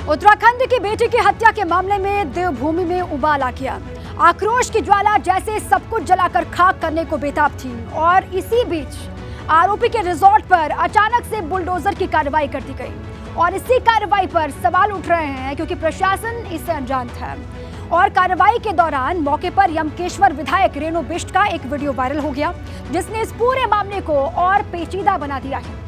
उत्तराखंड की बेटी की हत्या के मामले में देवभूमि में उबाल आ गया। आक्रोश की ज्वाला जैसे सब कुछ जलाकर खाक करने को बेताब थी और इसी बीच आरोपी के रिजॉर्ट पर अचानक से बुलडोजर की कार्रवाई कर दी गई और इसी कार्रवाई पर सवाल उठ रहे हैं क्योंकि प्रशासन इससे अनजान था। और कार्रवाई के दौरान मौके पर यमकेश्वर विधायक रेणु बिष्ट का एक वीडियो वायरल हो गया जिसने इस पूरे मामले को और पेचीदा बना दिया है।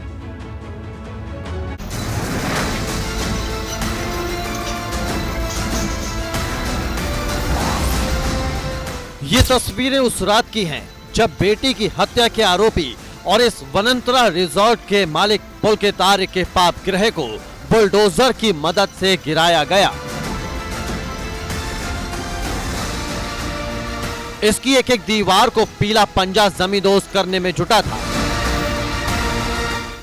ये तस्वीरें उस रात की हैं जब बेटी की हत्या के आरोपी और इस वनंतरा रिजॉर्ट के मालिक पुलकेतार के पाप गृह को बुलडोजर की मदद से गिराया गया। इसकी एक एक दीवार को पीला पंजा जमींदोज करने में जुटा था।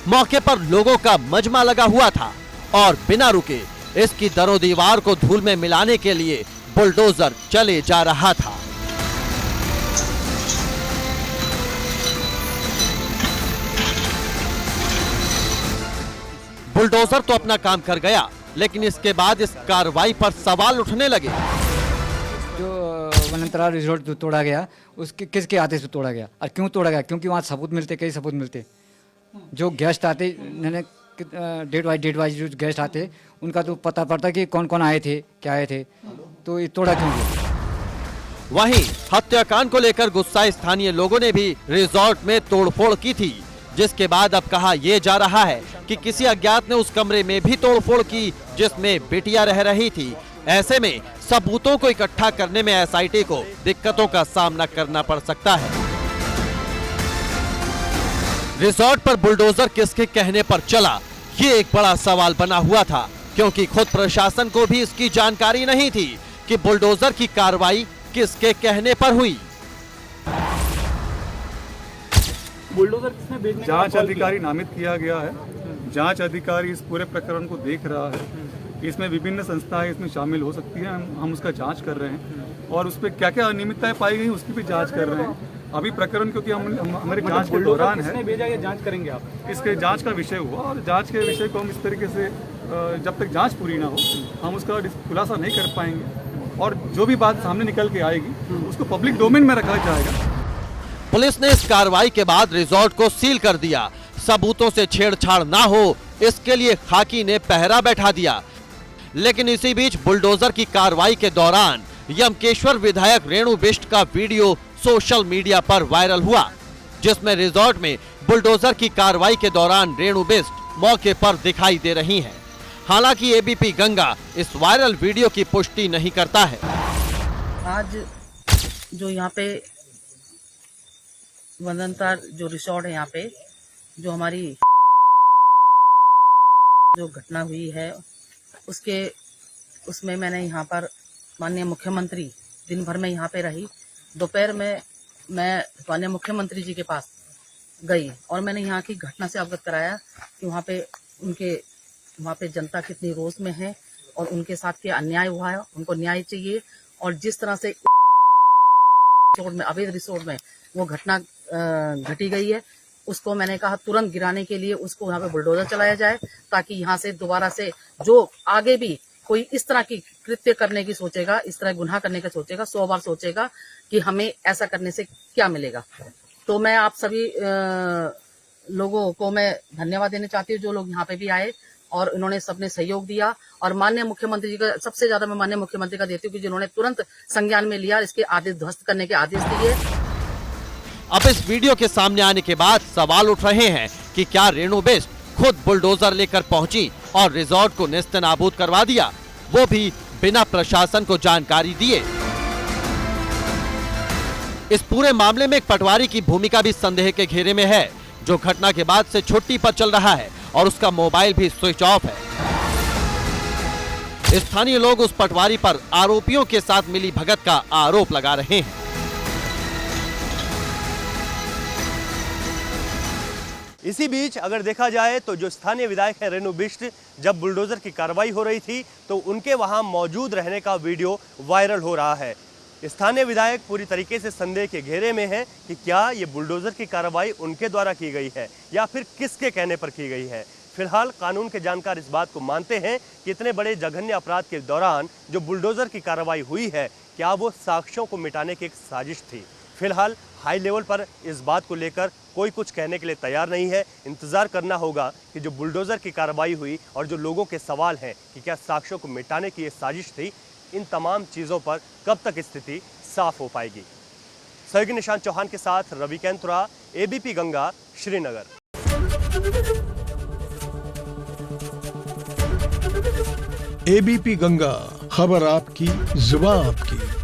मौके पर लोगों का मजमा लगा हुआ था और बिना रुके इसकी दरों दीवार को धूल में मिलाने के लिए बुलडोजर चले जा रहा था। बुलडोजर तो अपना काम कर गया, लेकिन इसके बाद इस कार्रवाई पर सवाल उठने लगे। जो वनंतरा रिजॉर्ट तोड़ा गया उसके किसके आदेश से तोड़ा गया और क्यों तोड़ा गया? क्योंकि वहाँ सबूत मिलते, कई सबूत मिलते। जो गेस्ट आते डेट वाइज जो गेस्ट आते उनका तो पता पड़ता कि कौन कौन आए थे, क्या आए थे, तो ये तोड़ा क्यों गया? वहीं हत्याकांड को लेकर गुस्साए स्थानीय लोगों ने भी रिजॉर्ट में तोड़फोड़ की थी, जिसके बाद अब कहा यह जा रहा है कि किसी अज्ञात ने उस कमरे में भी तोड़फोड़ की जिसमें बेटियां रह रही थी। ऐसे में सबूतों को इकट्ठा करने में एसआईटी को दिक्कतों का सामना करना पड़ सकता है। रिजॉर्ट पर बुलडोजर किसके कहने पर चला, ये एक बड़ा सवाल बना हुआ था, क्योंकि खुद प्रशासन को भी इसकी जानकारी नहीं थी कि बुलडोजर की कार्रवाई किसके कहने पर हुई। बुलडोजर किसने भेजने? जांच अधिकारी नामित किया गया है। जांच अधिकारी इस पूरे प्रकरण को देख रहा है। इसमें विभिन्न संस्थाएं इसमें शामिल हो सकती हैं। हम उसका जांच कर रहे हैं और उस पर क्या क्या अनियमितताएं पाई गई उसकी भी जांच कर रहे हैं। अभी प्रकरण क्योंकि हमारे जांच के दौरान है, भेजा गया, जांच करेंगे आप। इसके जांच का विषय हुआ और जांच के विषय को हम इस तरीके से जब तक जांच पूरी ना हो हम उसका खुलासा नहीं कर पाएंगे और जो भी बात सामने निकल के आएगी उसको पब्लिक डोमेन में रखा जाएगा। पुलिस ने इस कार्रवाई के बाद रिजॉर्ट को सील कर दिया। सबूतों से छेड़छाड़ ना हो इसके लिए खाकी ने पहरा बैठा दिया। लेकिन इसी बीच बुलडोजर की कार्रवाई के दौरान यमकेश्वर विधायक रेणु बिष्ट का वीडियो सोशल मीडिया पर वायरल हुआ, जिसमें रिजॉर्ट में बुलडोजर की कार्रवाई के दौरान रेणु बिष्ट मौके पर दिखाई दे रही हैं। हालांकि एबीपी गंगा इस वायरल वीडियो की पुष्टि नहीं करता है। आज जो यहाँ पे वनंतरा जो रिसोर्ट है, यहाँ पे जो हमारी जो घटना हुई है उसमें मैंने यहाँ पर माननीय मुख्यमंत्री दिन भर में यहाँ पे रही। दोपहर में मैं माननीय मुख्यमंत्री जी के पास गई और मैंने यहाँ की घटना से अवगत कराया कि वहाँ पे जनता कितनी रोष में है और उनके साथ क्या अन्याय हुआ है, उनको न्याय चाहिए। और जिस तरह से अवैध रिसोर्ट में वो घटना घटी गई है उसको मैंने कहा तुरंत गिराने के लिए उसको यहाँ पे बुलडोजर चलाया जाए, ताकि यहाँ से दोबारा से जो आगे भी कोई इस तरह की कृत्य करने की सोचेगा, इस तरह गुनाह करने का सोचेगा, 100 बार सोचेगा कि हमें ऐसा करने से क्या मिलेगा। तो मैं आप सभी लोगों को मैं धन्यवाद देना चाहती हूँ जो लोग यहाँ पे भी आए और इन्होंने सबने सहयोग दिया। और माननीय मुख्यमंत्री जी का सबसे ज्यादा मैं माननीय मुख्यमंत्री का देती हूँ कि जिन्होंने तुरंत संज्ञान में लिया, इसके आदेश ध्वस्त करने के आदेश दिए। अब इस वीडियो के सामने आने के बाद सवाल उठ रहे हैं कि क्या रेणु बिष्ट खुद बुलडोजर लेकर पहुंची और रिजॉर्ट को नेस्तनाबूद करवा दिया, वो भी बिना प्रशासन को जानकारी दिए। इस पूरे मामले में एक पटवारी की भूमिका भी संदेह के घेरे में है, जो घटना के बाद से छुट्टी पर चल रहा है और उसका मोबाइल भी स्विच ऑफ है। स्थानीय लोग उस पटवारी पर आरोपियों के साथ मिली भगत का आरोप लगा रहे हैं। इसी बीच अगर देखा जाए तो जो स्थानीय विधायक है रेणु बिष्ट, जब बुलडोजर की कार्रवाई हो रही थी तो उनके वहां मौजूद रहने का वीडियो वायरल हो रहा है। स्थानीय विधायक पूरी तरीके से संदेह के घेरे में है कि क्या ये बुलडोजर की कार्रवाई उनके द्वारा की गई है या फिर किसके कहने पर की गई है। फिलहाल कानून के जानकार इस बात को मानते हैं कि इतने बड़े जघन्य अपराध के दौरान जो बुलडोजर की कार्रवाई हुई है, क्या वो साक्ष्यों को मिटाने की एक साजिश थी। फिलहाल हाई लेवल पर इस बात को लेकर कोई कुछ कहने के लिए तैयार नहीं है। इंतजार करना होगा कि जो बुलडोजर की कार्रवाई हुई और जो लोगों के सवाल हैं कि क्या साक्ष्यों को मिटाने की ये साजिश थी, इन तमाम चीज़ों पर कब तक स्थिति साफ हो पाएगी। सहयोगी निशांत चौहान के साथ रवि कैंथुरा, एबीपी गंगा, श्रीनगर। एबीपी गंगा, खबर आपकी, जुबान आपकी।